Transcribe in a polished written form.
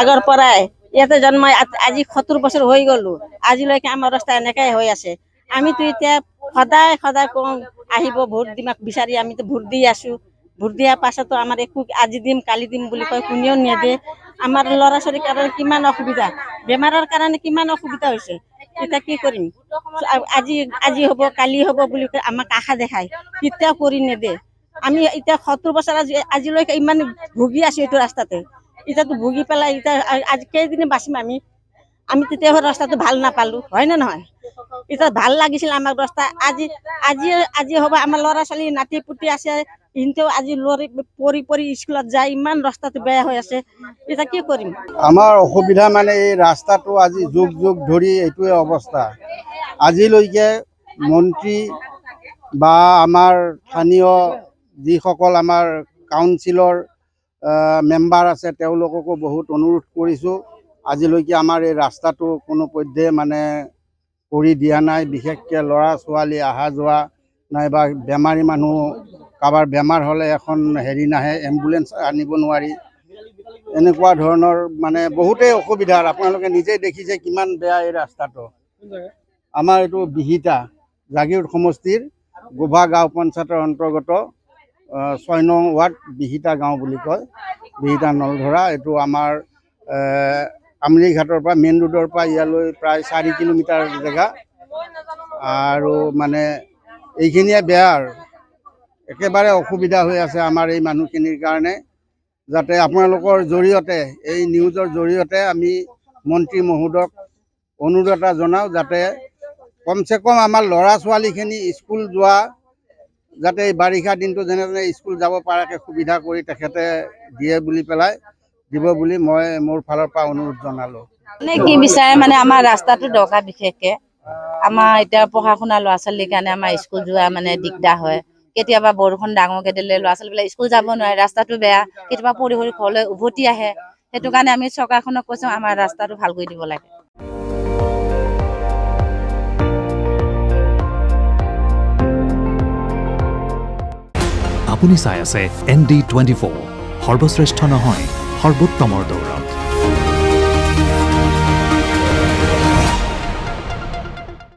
আগৰ পৰাই ইয়াতে জন্ম আজি 70 বছৰ হৈ গ'লো আজিলৈকে আমাৰ ৰাস্তা এনেকাই হৈ আছে আমিতো এতিয়া সদায় সদায় কওঁ আহিব ভোট দিমাক বিচাৰি আমিতো ভোট দি আছো ভোট দিয়াৰ পাছতো আমাৰ একো আজি দিম কালি দিম বুলি কয় কোনেও নিদিয়ে আমাৰ ল'ৰা ছোৱালীৰ কাৰণে কিমান অসুবিধা বেমাৰৰ কাৰণে কিমান অসুবিধা হৈছে এতিয়া কি কৰিম আজি আজি হ'ব কালি হ'ব বুলি আমাক আশা দেখায় কেতিয়াও কৰি নেদে আমি এতিয়া 70 বছৰ আজিলৈকে ইমান ভুগি আছো এইটো ৰাস্তাতে এতিয়াতো ভুগি পেলাই এতিয়া আজি কেইদিনে বাচিম আমি তেতিয়া ৰাস্তাটো ভাল নাপালো হয় না নহয় এতিয়া ভাল লাগিছিল আমাক ৰাস্তা আজি আজি আজি হ'ব আমাৰ ল'ৰা ছোৱালী নাতি পুতি আছে কিন্তু আজি লৰি পৰি পৰি স্কুলত যায় ইমান ৰাস্তাটো বেয়া হৈ আছে এতিয়া কি কৰিম আমাৰ অসুবিধা মানে এই ৰাস্তাটো আজি যুগ যুগ ধৰি এইটোৱে অৱস্থা আজিলৈকে মন্ত্ৰী বা আমাৰ স্থানীয় যিসকল আমাৰ কাউন্সিলৰ মেম্বাৰ আছে তেওঁলোককো বহুত অনুৰোধ কৰিছোঁ আজিলৈকে আমাৰ এই ৰাস্তাটো কোনো পধ্যে মানে কৰি দিয়া নাই বিশেষকৈ ল'ৰা ছোৱালী অহা যোৱা নাইবা বেমাৰী মানুহ কাৰোবাৰ বেমাৰ হ'লে এখন হেৰি নাহে এম্বুলেঞ্চ আনিব নোৱাৰি এনেকুৱা ধৰণৰ মানে বহুতেই অসুবিধাৰ আপোনালোকে নিজেই দেখিছে কিমান বেয়া এই ৰাস্তাটো আমাৰ এইটো বিহিতা জাগীৰোড সমষ্টিৰ গোভা গাঁও পঞ্চায়তৰ অন্তৰ্গত 6 নং ৱাৰ্ড বিহিতা গাঁও বুলি কয় বিহিতা নলধৰা এইটো আমাৰ আমৰিঘাটৰ পৰা মেইন ৰোডৰ পৰা ইয়ালৈ প্ৰায় 4 কিলোমিটাৰ জেগা আৰু মানে এইখিনিয়ে বেয়া আৰু একেবাৰে অসুবিধা হৈ আছে আমাৰ এই মানুহখিনিৰ কাৰণে যাতে আপোনালোকৰ জৰিয়তে এই নিউজৰ জৰিয়তে আমি মন্ত্ৰী মহোদয়ক অনুৰোধ এটা জনাওঁ যাতে কমচে কম আমাৰ ল'ৰা ছোৱালীখিনি স্কুল যোৱা যাতে এই বাৰিষা দিনটো যেনে তেনে স্কুল যাব পৰাকৈ সুবিধা কৰি তেখেতে দিয়ে বুলি পেলাই দিব বুলি মই মোৰ ফালৰ পৰা অনুৰোধ জনালোঁ মানে কি বিচাৰে মানে আমাৰ ৰাস্তাটো দৰকাৰ বিশেষকৈ আমাৰ এতিয়া পঢ়া শুনা ল'ৰা ছোৱালীৰ কাৰণে আমাৰ স্কুল যোৱা মানে দিগদাৰ হয় কেতিয়াবা বৰষুণ ডাঙৰকৈ দিলে ল'ৰা ছোৱালীবিলাক স্কুল যাব নোৱাৰে ৰাস্তাটো বেয়া কেতিয়াবা পঢ়ি পঢ়ি ঘৰলৈ উভতি আহে সেইটো কাৰণে আমি চৰকাৰখনক কৈছোঁ আমাৰ ৰাস্তাটো ভাল কৰি দিব লাগে আপুনি চাই আছে ND24 সৰ্বশ্ৰেষ্ঠ নহয় সৰ্বোত্তমৰ দৌৰ